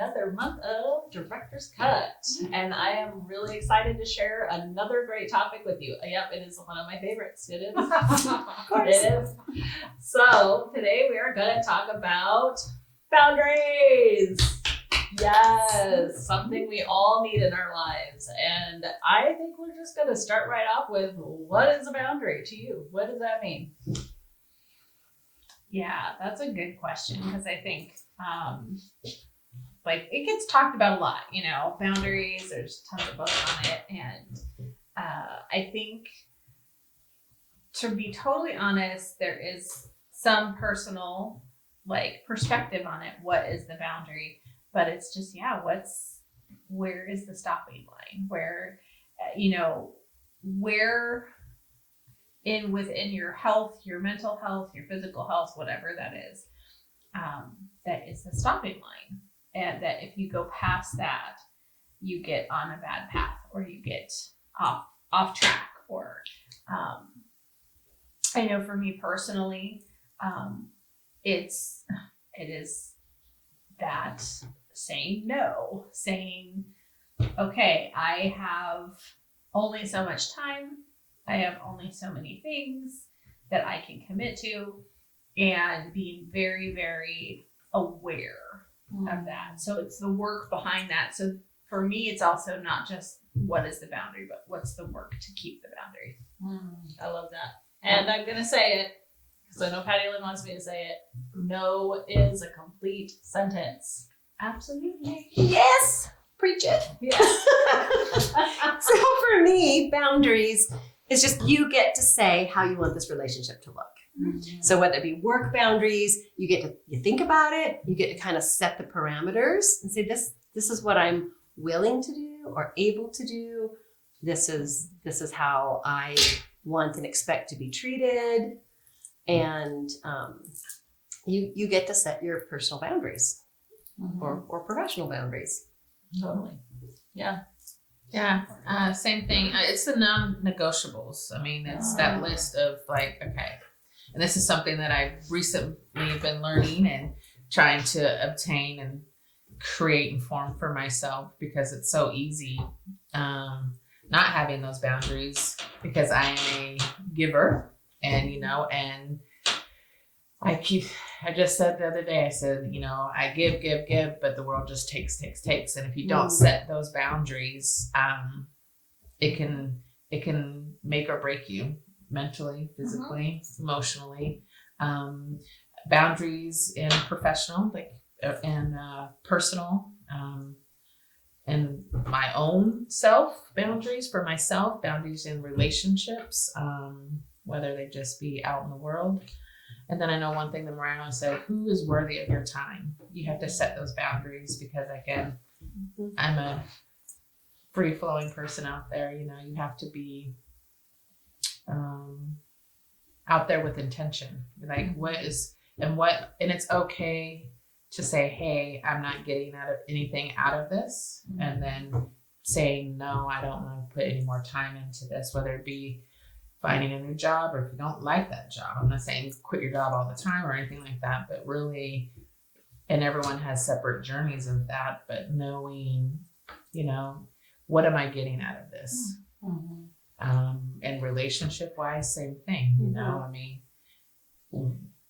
another month of Director's Cut. And I am really excited to share another great topic with you. Yep, it is one of my favorites. It is. Of course. It is. So today we are going to talk about boundaries. Yes, something we all need in our lives. And I think we're just going to start right off with, what is a boundary to you? What does that mean? Yeah, that's a good question because I think like it gets talked about a lot, you know, boundaries, there's tons of books on it. And I think, to be totally honest, there is some personal like perspective on it. What is the boundary? But it's just, where is the stopping line? Where, where within your health, your mental health, your physical health, whatever that is the stopping line. And that if you go past that, you get on a bad path or you get off track. Or I know for me personally, it is that saying no, saying, okay, I have only so much time. I have only so many things that I can commit to, and being very, very aware of that. So it's the work behind that. So for me, it's also not just what is the boundary, but what's the work to keep the boundary. I love that. And I'm going to say it because I know Patty Lynn wants me to say it. No is a complete sentence. Absolutely. Yes, preach it. Yes. So for me, boundaries is just you get to say how you want this relationship to look. Mm-hmm. So whether it be work boundaries, you think about it, you get to kind of set the parameters and say this is what I'm willing to do or able to do. This is how I want and expect to be treated. And you get to set your personal boundaries. Mm-hmm. or professional boundaries. Totally. Yeah. Yeah. Same thing. It's the non-negotiables. I mean, it's that list of like, okay. And this is something that I've recently been learning and trying to obtain and create and form for myself, because it's so easy not having those boundaries, because I am a giver and, and I just said the other day, I said, I give, but the world just takes. And if you don't set those boundaries, it can make or break you mentally, physically, emotionally. Boundaries in professional, and personal, and my own self, boundaries for myself, boundaries in relationships, whether they just be out in the world. And then I know one thing that Mariano said, who is worthy of your time? You have to set those boundaries, because again, I'm a free flowing person out there. You have to be out there with intention. Like and it's okay to say, hey, I'm not getting anything out of this. And then saying, no, I don't want to put any more time into this, whether it be finding a new job, or if you don't like that job. I'm not saying quit your job all the time or anything like that, but really, and everyone has separate journeys of that, but knowing, what am I getting out of this? Mm-hmm. And relationship wise, same thing, I mean,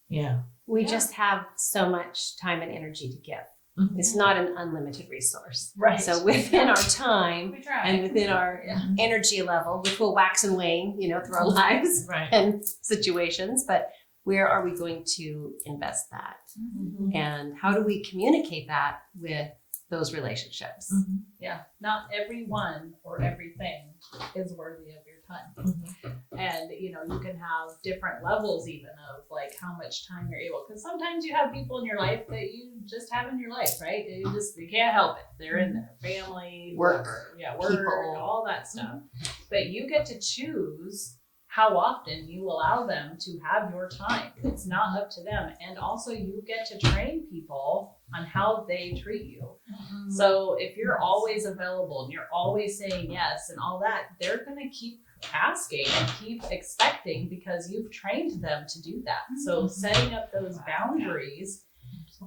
yeah. We just have so much time and energy to give. Mm-hmm. It's not an unlimited resource. Right. So within our time and within our Mm-hmm. energy level, which will wax and wane, through our lives and situations, but where are we going to invest that? Mm-hmm. And how do we communicate that with those relationships? Mm-hmm. Yeah. Not everyone or everything is worthy of your time. Mm-hmm. And, you can have different levels even of like how much time you're able, because sometimes you have people in your life that you just have in your life, right? You can't help it. They're in there, family, work, people, all that stuff. Mm-hmm. But you get to choose how often you allow them to have your time. It's not up to them. And also you get to train people on how they treat you. Mm-hmm. So if you're always available and you're always saying yes and all that, they're going to keep asking and keep expecting, because you've trained them to do that. Mm-hmm. So setting up those boundaries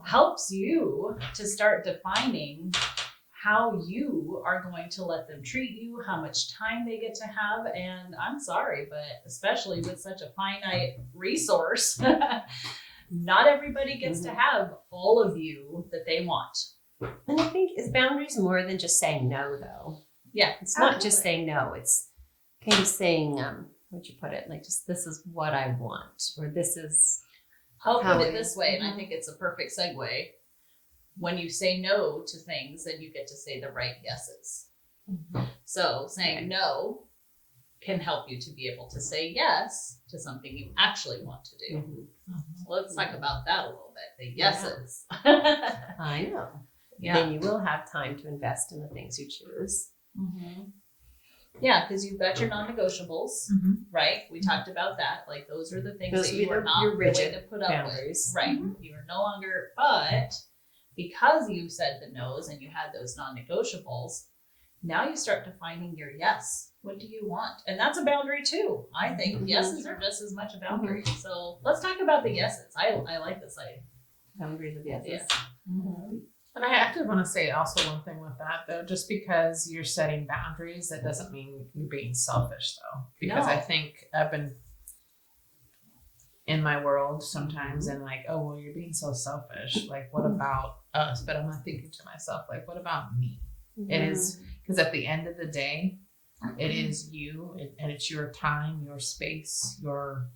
helps you to start defining how you are going to let them treat you, how much time they get to have. And I'm sorry, but especially with such a finite resource, not everybody gets to have all of you that they want. And I think is boundaries more than just saying no, though. Yeah, It's not just saying no. It's kind of saying, what'd you put it? Like, just this is what I want, or this is. I'll how put it it this is. way, and I think it's a perfect segue. When you say no to things, then you get to say the right yeses. So saying no can help you to be able to say yes to something you actually want to do. So let's talk about that a little bit. The yeses. I know. Yeah. Then you will have time to invest in the things you choose. Yeah, because you've got your non-negotiables, right? We talked about that. Like those are the things Those that would be you are your not willing rigid to put up boundaries. with. Right. You are no longer, but because you said the no's and you had those non-negotiables, now you start defining your yes. What do you want? And that's a boundary too. I think yeses are just as much a boundary. So let's talk about the yeses. I like this idea. Boundaries of yeses. Yeah. And I have to want to say also one thing with that though, just because you're setting boundaries, that doesn't mean you're being selfish though. Because I think I've been in my world sometimes and like, oh, well, you're being so selfish. Like, what about us? But I'm not thinking to myself, like, what about me? It is, because at the end of the day, it is you and it's your time, your space, your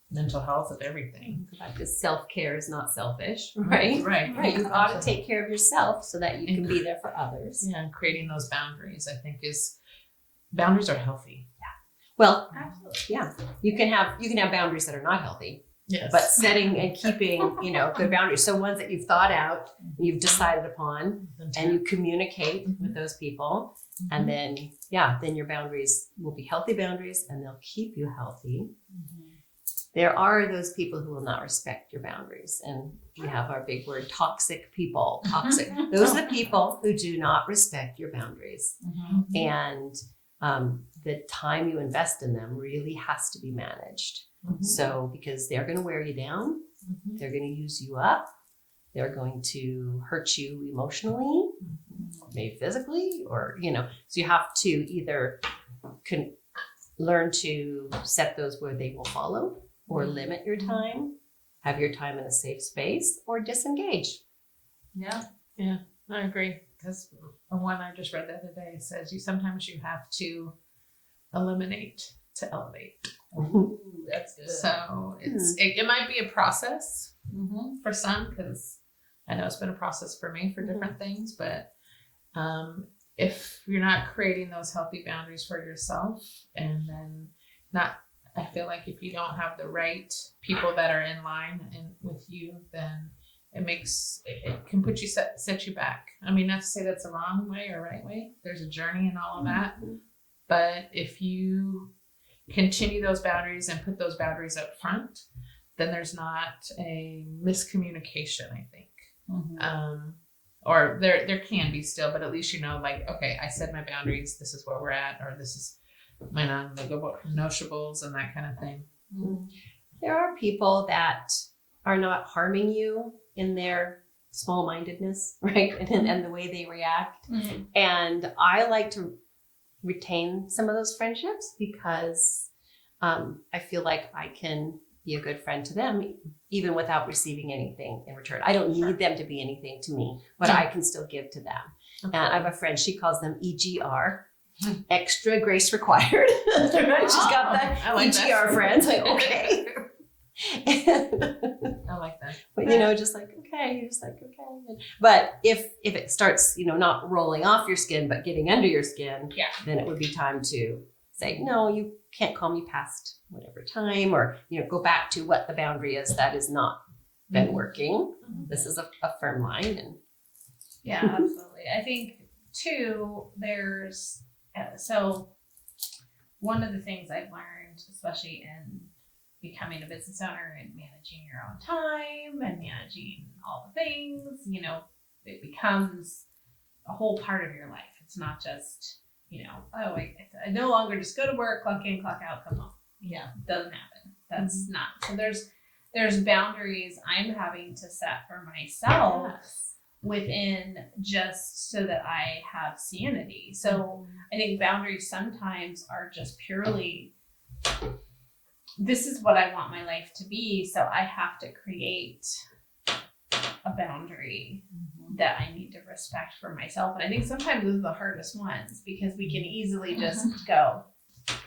mental health of everything. Because self-care is not selfish, right? Right. You've got to take care of yourself so that you can be there for others. Yeah, and creating those boundaries, I think boundaries are healthy. Well, Absolutely. yeah, you can have boundaries that are not healthy, Yes. but setting and keeping, good boundaries. So ones that you've thought out, you've decided upon, and you communicate with those people, and then your boundaries will be healthy boundaries, and they'll keep you healthy. There are those people who will not respect your boundaries, and we have our big word, toxic people. Toxic. Those are the people who do not respect your boundaries, and the time you invest in them really has to be managed. So, because they're going to wear you down, they're going to use you up, they're going to hurt you emotionally, maybe physically, or so you have to either learn to set those where they will follow, or limit your time, have your time in a safe space, or disengage. Yeah. I agree. Because one I just read the other day says sometimes you have to eliminate to elevate. Ooh, that's good. So it might be a process for some, because I know it's been a process for me for different things, but if you're not creating those healthy boundaries for yourself, and then I feel like if you don't have the right people that are in line and with you, then it can put you set you back. I mean, not to say that's the wrong way or right way. There's a journey and all of that. But if you continue those boundaries and put those boundaries up front, then there's not a miscommunication, I think. Or there can be still, but at least like, okay, I set my boundaries, this is where we're at, or this is my non-negotiables and that kind of thing. There are people that are not harming you in their small-mindedness, right? And the way they react. And I like to retain some of those friendships because I feel like I can be a good friend to them even without receiving anything in return. I don't need them to be anything to me, but I can still give to them. Okay. And I have a friend, she calls them EGR. Extra grace required. She's got that I like EGR that. friends. Like, okay. I like that. But just like, okay, you're just like, okay. But if it starts, not rolling off your skin, but getting under your skin, then it would be time to say, no, you can't call me past whatever time, or, go back to what the boundary is that has not been working. This is a firm line. And yeah, absolutely. I think too, there's, so one of the things I've learned, especially in becoming a business owner and managing your own time and managing all the things, it becomes a whole part of your life. It's not just, I no longer just go to work, clock in, clock out, come home. It doesn't happen. That's not. So there's there's boundaries I'm having to set for myself Yes. within, just so that I have sanity. So I think boundaries sometimes are just purely, this is what I want my life to be, so I have to create a boundary that I need to respect for myself. And I think sometimes those are the hardest ones, because we can easily just go,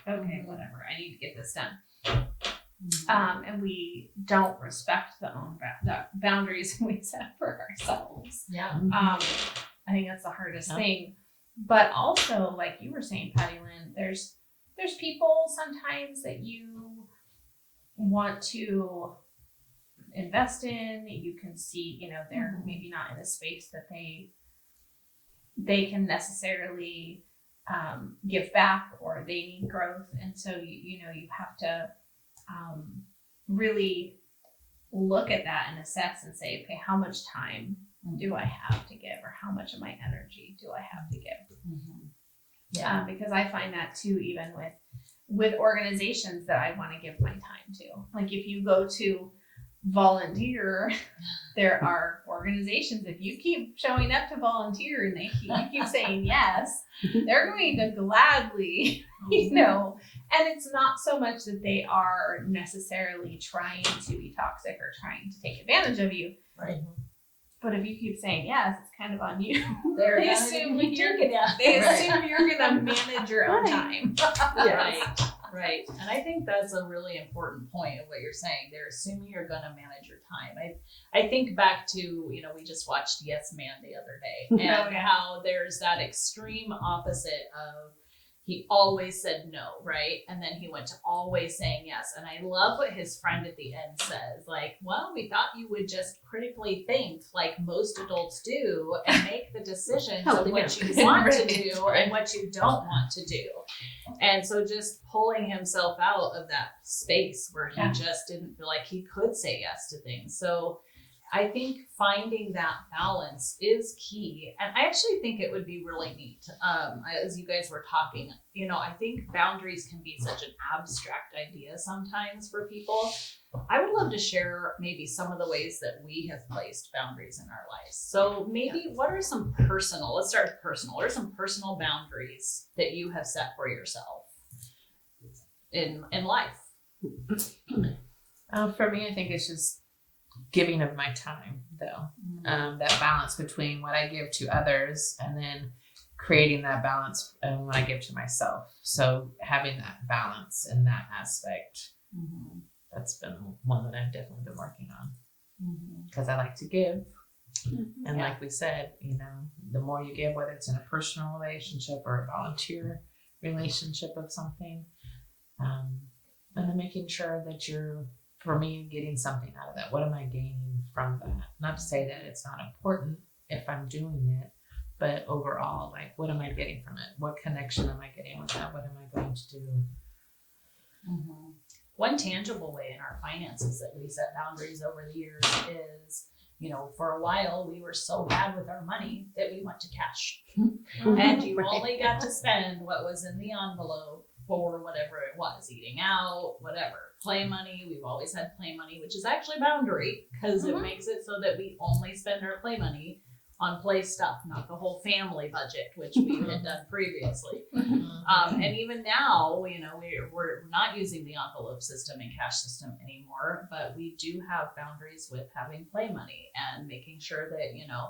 okay, whatever, I need to get this done. And we don't respect the boundaries we set for ourselves. Yeah. I think that's the hardest thing. But also, like you were saying, Patty Lynn, there's people sometimes that you want to invest in. You can see, you know, they're maybe not in a space that they can necessarily give back, or they need growth, and so you know, you have to really look at that and assess and say, okay, how much time do I have to give, or how much of my energy do I have to give? Because I find that too, even with organizations that I want to give my time to. Like if you go to volunteer, there are organizations, if you keep showing up to volunteer and you keep saying yes, they're going to gladly, you know, and it's not so much that they are necessarily trying to be toxic or trying to take advantage of you. Right. But if you keep saying yes, it's kind of on you. They assume you're Right. gonna manage your own time. Right. And I think that's a really important point of what you're saying. They're assuming you're going to manage your time. I think back to, you know, we just watched Yes Man the other day, and how there's that extreme opposite of, he always said no, right? And then he went to always saying yes. And I love what his friend at the end says, like, well, we thought you would just critically think like most adults do and make the decisions of what you want to do and what you don't want to do. And so just pulling himself out of that space where he just didn't feel like he could say yes to things. So I think finding that balance is key. And I actually think it would be really neat, as you guys were talking, you know, I think boundaries can be such an abstract idea sometimes for people. I would love to share maybe some of the ways that we have placed boundaries in our lives. So maybe what are some personal, let's start with personal. What are some personal boundaries that you have set for yourself in life? For me, I think it's just giving of my time, though. That balance between what I give to others and then creating that balance and what I give to myself. So having that balance in that aspect, that's been one that I've definitely been working on, because I like to give. And like we said, you know, the more you give, whether it's in a personal relationship or a volunteer relationship of something, and then making sure that you're, for me, getting something out of that. What am I gaining from that? Not to say that it's not important if I'm doing it, but overall, like, what am I getting from it? What connection am I getting with that? What am I going to do? One tangible way in our finances that we set boundaries over the years is, you know, for a while we were so bad with our money that we went to cash. And you only got to spend what was in the envelope for whatever it was, eating out, whatever. Play money, we've always had play money, which is actually a boundary, because it makes it so that we only spend our play money on play stuff, not the whole family budget, which we had done previously. And even now, you know, we're not using the envelope system and cash system anymore, but we do have boundaries with having play money and making sure that, you know,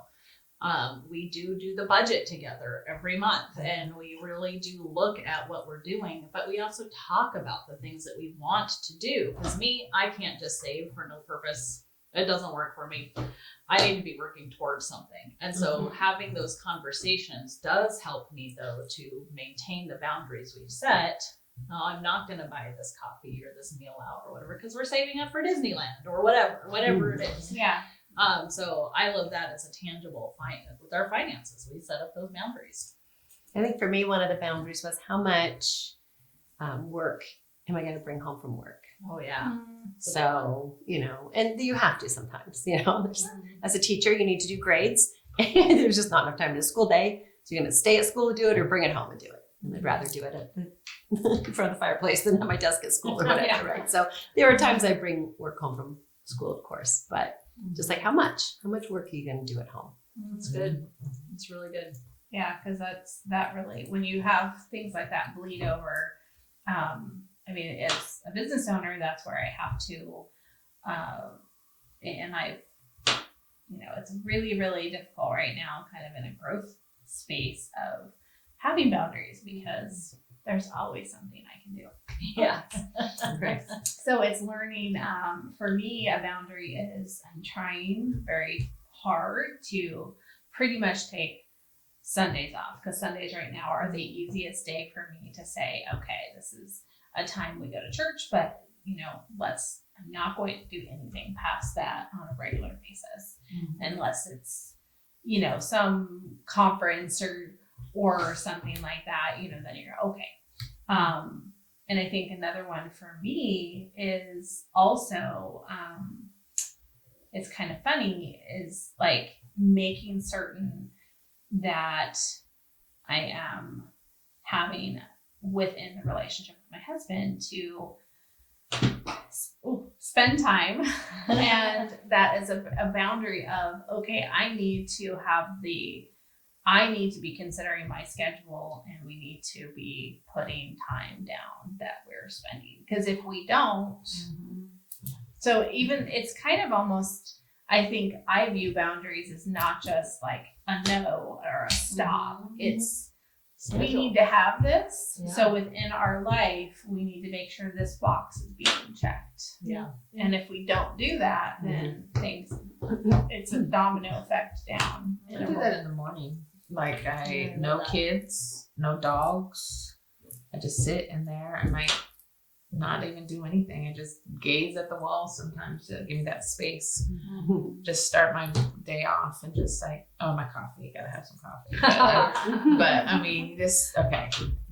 we do the budget together every month, and we really do look at what we're doing, but we also talk about the things that we want to do. Because I can't just save for no purpose. It doesn't work for me. I need to be working towards something. And so having those conversations does help me, though, to maintain the boundaries we've set. No, I'm not going to buy this coffee or this meal out or whatever, because we're saving up for Disneyland or whatever it is. Yeah. So I love that as a tangible with our finances. We set up those boundaries. I think for me, one of the boundaries was how much work am I going to bring home from work? Oh yeah. So, you know, and you have to sometimes, you know, as a teacher, you need to do grades and there's just not enough time in a school day. So you're going to stay at school to do it or bring it home and do it. And I'd rather do it at in front of the fireplace than at my desk at school or whatever, right? So there are times I bring work home from school, of course, but just like how much work are you going to do at home? That's good. It's really good. Yeah, because that really, when you have things like that bleed over, I mean, as a business owner, that's where I have to, and I've, it's really, really difficult right now, kind of in a growth space of having boundaries because there's always something I can do. Yeah. Right. So it's learning, for me, a boundary is I'm trying very hard to pretty much take Sundays off because Sundays right now are the easiest day for me to say, okay, this is a time we go to church, but I'm not going to do anything past that on a regular basis unless it's, some conference or something like that, then you're okay. And I think another one for me is also, it's kind of funny, is like making certain that I am having within the relationship with my husband to spend time. And that is a boundary of, okay, I need to be considering my schedule and we need to be putting time down that we're spending. Because if we don't, so even it's kind of almost, I think I view boundaries as not just like a no or a stop. It's we need to have this. Yeah. So within our life, we need to make sure this box is being checked. Yeah. And if we don't do that, then it's a domino effect down. I do that in the morning. Like no kids, no dogs. I just sit in there. I might not even do anything. I just gaze at the wall sometimes to give me that space. Just start my day off and just like, oh, my coffee. Gotta have some coffee. But I mean,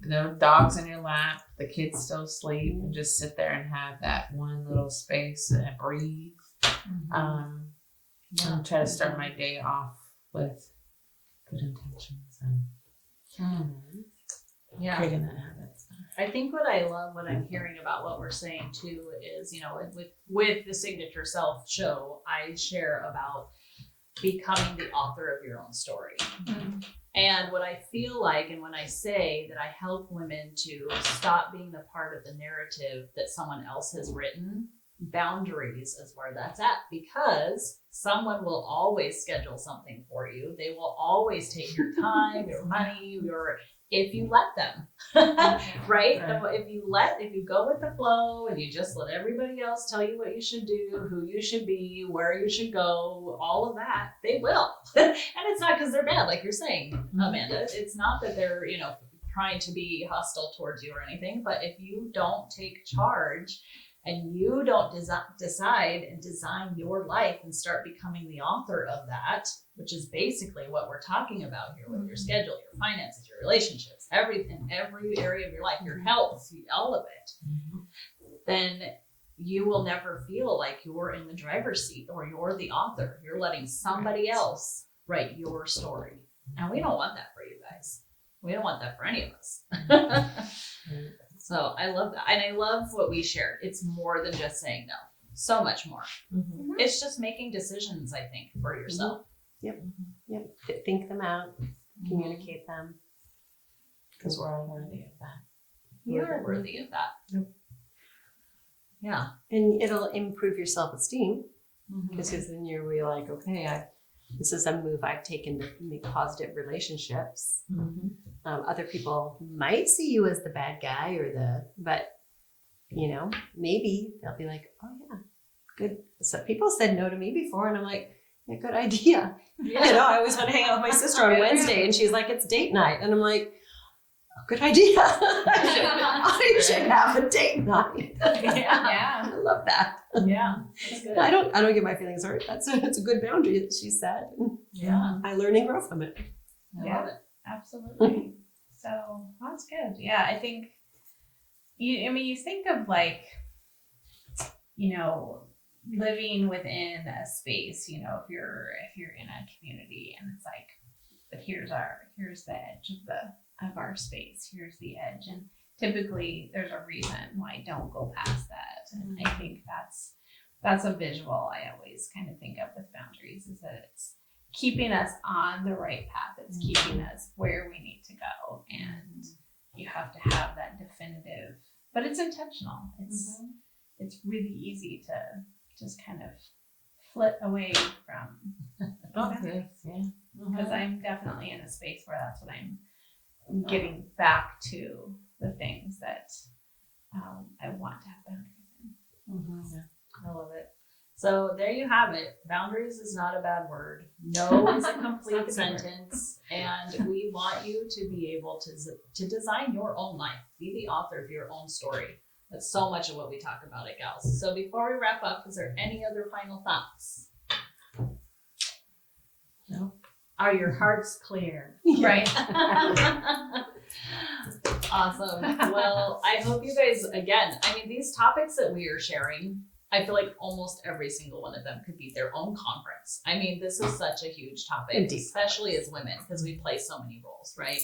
no dogs in your lap. The kids still sleep and just sit there and have that one little space and breathe. And try to start my day off with good intentions and creating that habit. I think what I'm hearing about what we're saying too is, with the Signature Self show, I share about becoming the author of your own story. And what I feel like, and when I say that I help women to stop being the part of the narrative that someone else has written, boundaries is where that's at, because someone will always schedule something for you. They will always take your time, your money, if you let them, right? So if you go with the flow and you just let everybody else tell you what you should do, who you should be, where you should go, all of that, they will. And it's not because they're bad, like you're saying, Amanda. It's not that they're, trying to be hostile towards you or anything, but if you don't take charge and you don't decide and design your life and start becoming the author of that, which is basically what we're talking about here with your schedule, your finances, your relationships, everything, every area of your life, your health, all of it, then you will never feel like you're in the driver's seat or you're the author. You're letting somebody else write your story. And we don't want that for you guys. We don't want that for any of us. So I love that. And I love what we shared. It's more than just saying no. So much more. It's just making decisions, I think, for yourself. Yep. Think them out, communicate them. Because we're all worthy of that. You're worthy of that. Yeah. And it'll improve your self-esteem because then you're like, okay, this is a move I've taken to make positive relationships. Other people might see you as the bad guy but maybe they'll be like, oh yeah, good. So people said no to me before and I'm like, yeah, good idea. I always want to hang out with my sister on Wednesday and she's like, it's date night. And I'm like, oh, good idea. I should have a date night. Yeah. I love that. Yeah. That's good. I don't get my feelings hurt. That's a good boundary that she set. Yeah. I learn and grow from it. I love it. Absolutely. So that's good. Yeah, I think you think of like, living within a space, if you're in a community and it's like, but here's the edge of our space. Here's the edge. And typically there's a reason why don't go past that. And I think that's that's a visual I always kind of think of with boundaries, is that it's keeping us on the right path. It's keeping us where we need to go. And you have to have that definitive, but it's intentional. It's really easy to just kind of flit away from Okay. Yeah. because I'm definitely in a space where that's what I'm getting back to, the things that I want to have boundaries in. I love it. So there you have it. Boundaries is not a bad word. No is a complete sentence. And we want you to be able to design your own life. Be the author of your own story. That's so much of what we talk about at G.A.L.S. So before we wrap up, is there any other final thoughts? No. Are your hearts clear? Right. Awesome. Well, I hope you guys, again, I mean, these topics that we are sharing, I feel like almost every single one of them could be their own conference. I mean, this is such a huge topic, Indeed. especially as women, because we play so many roles, right?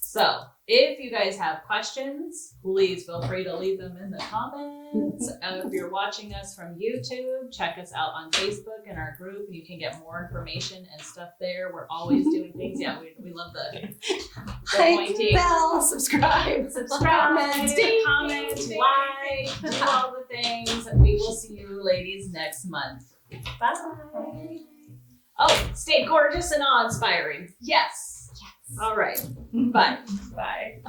So if you guys have questions, please feel free to leave them in the comments. If you're watching us from YouTube, check us out on Facebook in our group. You can get more information and stuff there. We're always doing things. Yeah, we love the pointing. Bell, subscribe, Comment, ding, comment, ding, like, do all the things. We will see you ladies next month. Bye. Oh, stay gorgeous and awe-inspiring. Yes. All right. Bye. Bye.